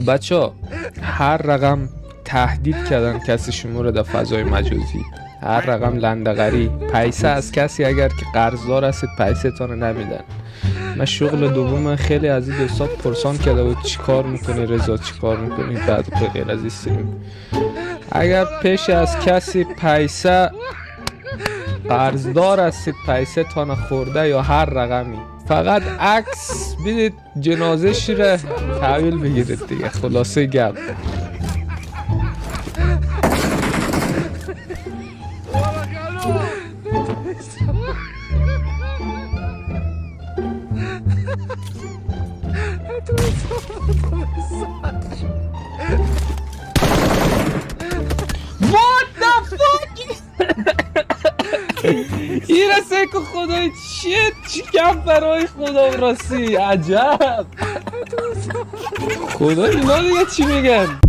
بچه هر رقم تهدید کردن کسی شما رو در فضای مجازی، هر رقم لندغری پیسه از کسی اگر که قرضدار هستید پیسه تانو نمیدن. من شغل دوم خیلی از این دوستا پرسان کرده بود چی کار میکنی رضا، چی کار میکنی بعد غیر از استریم. اگر پیش از کسی پیسه قرضدار هستید پیسه تانو خورده یا هر رقمی، فقط عکس بیدید جنازه شیره تحویل بگیرید دیگه. خلاصه گپ این رسه که خدای چی کم برای خدا راستی عجب. خدا اینا دیگه چی میگن؟